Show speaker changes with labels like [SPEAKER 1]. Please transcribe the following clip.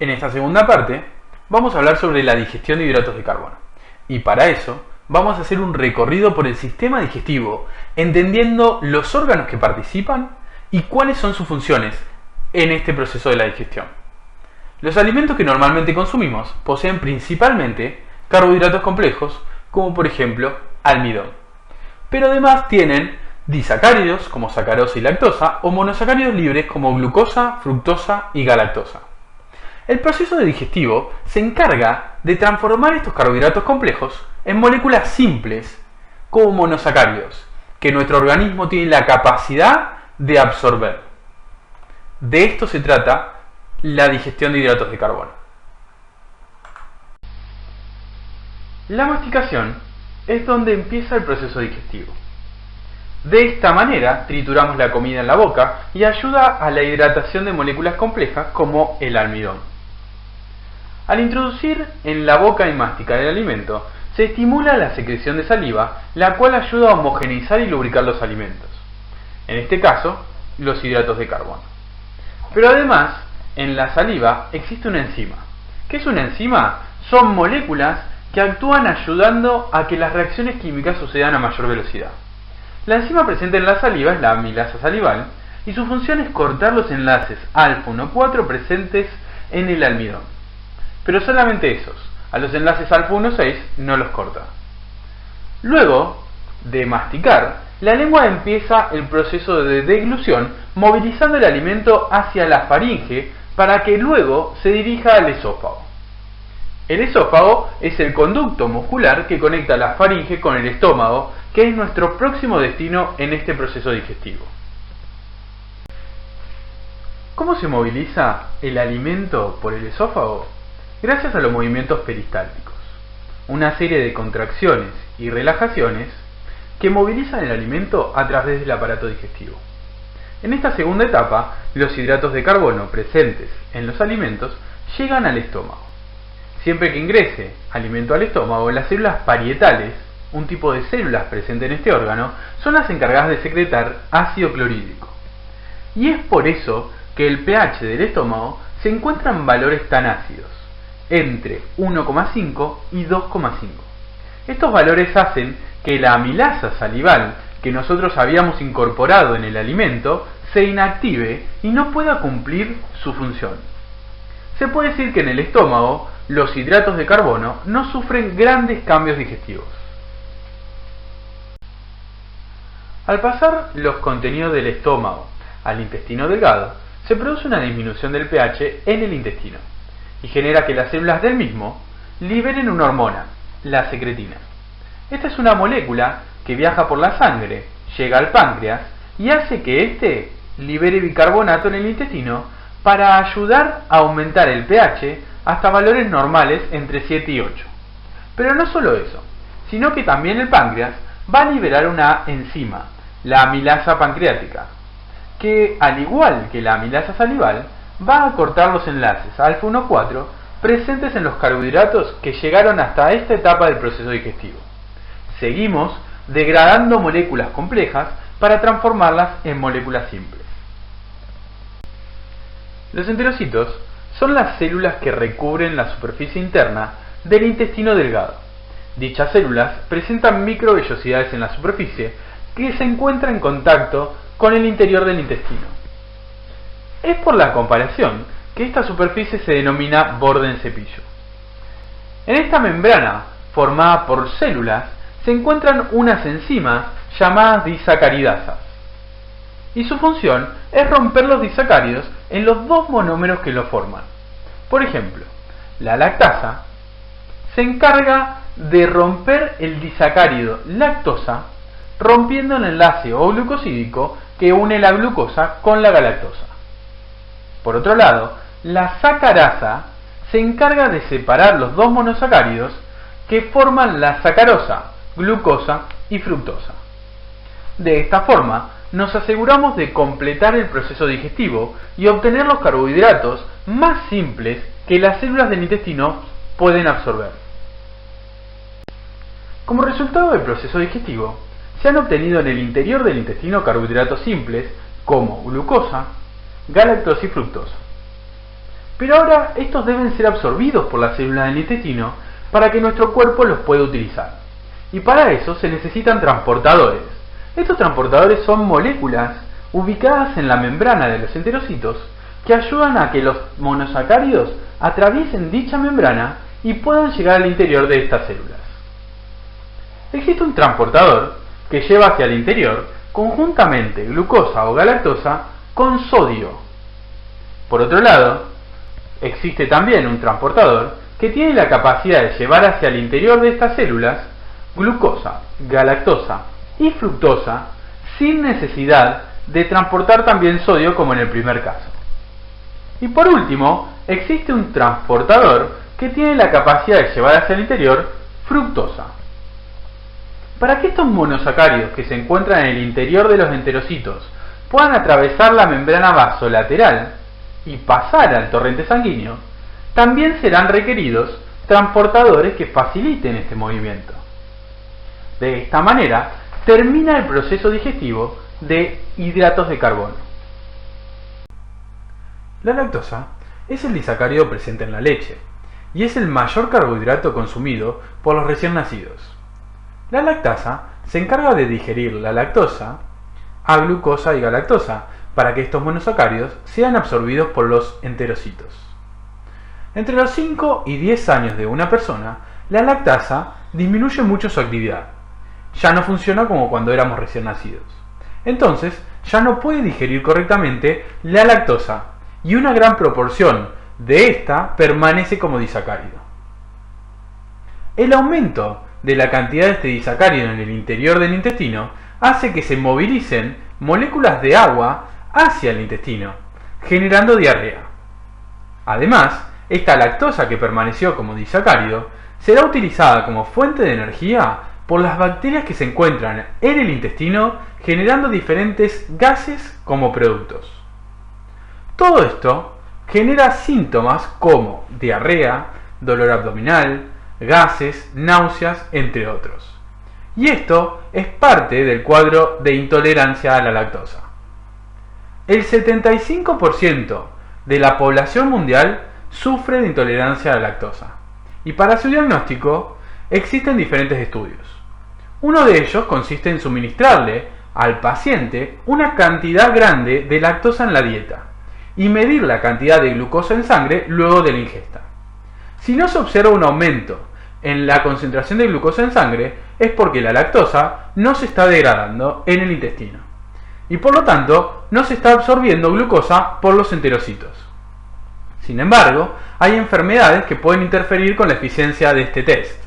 [SPEAKER 1] En esta segunda parte vamos a hablar sobre la digestión de hidratos de carbono. Y para eso vamos a hacer un recorrido por el sistema digestivo, entendiendo los órganos que participan y cuáles son sus funciones en este proceso de la digestión. Los alimentos que normalmente consumimos poseen principalmente carbohidratos complejos, como por ejemplo almidón. Pero además tienen disacáridos como sacarosa y lactosa o monosacáridos libres como glucosa, fructosa y galactosa. El proceso digestivo se encarga de transformar estos carbohidratos complejos en moléculas simples como monosacáridos, que nuestro organismo tiene la capacidad de absorber. De esto se trata la digestión de hidratos de carbono. La masticación es donde empieza el proceso digestivo. De esta manera trituramos la comida en la boca y ayuda a la hidratación de moléculas complejas como el almidón. Al introducir en la boca y masticar el alimento, se estimula la secreción de saliva, la cual ayuda a homogeneizar y lubricar los alimentos. En este caso, los hidratos de carbono. Pero además, en la saliva existe una enzima. ¿Qué es una enzima? Son moléculas que actúan ayudando a que las reacciones químicas sucedan a mayor velocidad. La enzima presente en la saliva es la amilasa salival y su función es cortar los enlaces alfa-1,4 presentes en el almidón. Pero solamente esos. A los enlaces alfa-1,6 no los corta. Luego de masticar, la lengua empieza el proceso de deglución, movilizando el alimento hacia la faringe para que luego se dirija al esófago. El esófago es el conducto muscular que conecta la faringe con el estómago, que es nuestro próximo destino en este proceso digestivo. ¿Cómo se moviliza el alimento por el esófago? Gracias a los movimientos peristálticos, una serie de contracciones y relajaciones que movilizan el alimento a través del aparato digestivo. En esta segunda etapa, los hidratos de carbono presentes en los alimentos llegan al estómago. Siempre que ingrese alimento al estómago, las células parietales, un tipo de células presente en este órgano, son las encargadas de secretar ácido clorhídrico. Y es por eso que el pH del estómago se encuentra en valores tan ácidos, entre 1,5 y 2,5. Estos valores hacen que la amilasa salival que nosotros habíamos incorporado en el alimento se inactive y no pueda cumplir su función. Se puede decir que en el estómago los hidratos de carbono no sufren grandes cambios digestivos. Al pasar los contenidos del estómago al intestino delgado, se produce una disminución del pH en el intestino y genera que las células del mismo liberen una hormona, la secretina. Esta es una molécula que viaja por la sangre, llega al páncreas y hace que éste libere bicarbonato en el intestino para ayudar a aumentar el pH hasta valores normales entre 7 y 8. Pero no solo eso, sino que también el páncreas va a liberar una enzima, la amilasa pancreática, que al igual que la amilasa salival, va a cortar los enlaces alfa-1,4 presentes en los carbohidratos que llegaron hasta esta etapa del proceso digestivo. Seguimos degradando moléculas complejas para transformarlas en moléculas simples. Los enterocitos son las células que recubren la superficie interna del intestino delgado. Dichas células presentan microvellosidades en la superficie que se encuentran en contacto con el interior del intestino. Es por la comparación que esta superficie se denomina borde en cepillo. En esta membrana, formada por células, se encuentran unas enzimas llamadas disacaridasas. Y su función es romper los disacáridos en los dos monómeros que lo forman. Por ejemplo, la lactasa se encarga de romper el disacárido lactosa, rompiendo el enlace O-glucosídico que une la glucosa con la galactosa. Por otro lado, la sacarasa se encarga de separar los dos monosacáridos que forman la sacarosa, glucosa y fructosa. De esta forma, nos aseguramos de completar el proceso digestivo y obtener los carbohidratos más simples que las células del intestino pueden absorber. Como resultado del proceso digestivo, se han obtenido en el interior del intestino carbohidratos simples como glucosa, galactosa y fructosa. Pero ahora estos deben ser absorbidos por las células del intestino para que nuestro cuerpo los pueda utilizar. Y para eso se necesitan transportadores. Estos transportadores son moléculas ubicadas en la membrana de los enterocitos que ayudan a que los monosacáridos atraviesen dicha membrana y puedan llegar al interior de estas células. Existe un transportador que lleva hacia el interior conjuntamente glucosa o galactosa con sodio. Por otro lado, existe también un transportador que tiene la capacidad de llevar hacia el interior de estas células glucosa, galactosa y fructosa sin necesidad de transportar también sodio como en el primer caso. Y por último, existe un transportador que tiene la capacidad de llevar hacia el interior fructosa. Para que estos monosacáridos que se encuentran en el interior de los enterocitos puedan atravesar la membrana vasolateral y pasar al torrente sanguíneo, también serán requeridos transportadores que faciliten este movimiento. De esta manera, termina el proceso digestivo de hidratos de carbono. La lactosa es el disacárido presente en la leche y es el mayor carbohidrato consumido por los recién nacidos. La lactasa se encarga de digerir la lactosa a glucosa y galactosa para que estos monosacáridos sean absorbidos por los enterocitos. Entre los 5 y 10 años de una persona, la lactasa disminuye mucho su actividad. Ya no funciona como cuando éramos recién nacidos. Entonces, ya no puede digerir correctamente la lactosa y una gran proporción de esta permanece como disacárido. El aumento de la cantidad de este disacárido en el interior del intestino hace que se movilicen moléculas de agua hacia el intestino, generando diarrea. Además, esta lactosa que permaneció como disacárido será utilizada como fuente de energía por las bacterias que se encuentran en el intestino, generando diferentes gases como productos. Todo esto genera síntomas como diarrea, dolor abdominal, gases, náuseas, entre otros. Y esto es parte del cuadro de intolerancia a la lactosa. El 75% de la población mundial sufre de intolerancia a la lactosa. Y para su diagnóstico existen diferentes estudios. Uno de ellos consiste en suministrarle al paciente una cantidad grande de lactosa en la dieta y medir la cantidad de glucosa en sangre luego de la ingesta. Si no se observa un aumento en la concentración de glucosa en sangre, es porque la lactosa no se está degradando en el intestino y por lo tanto no se está absorbiendo glucosa por los enterocitos. Sin embargo, hay enfermedades que pueden interferir con la eficiencia de este test.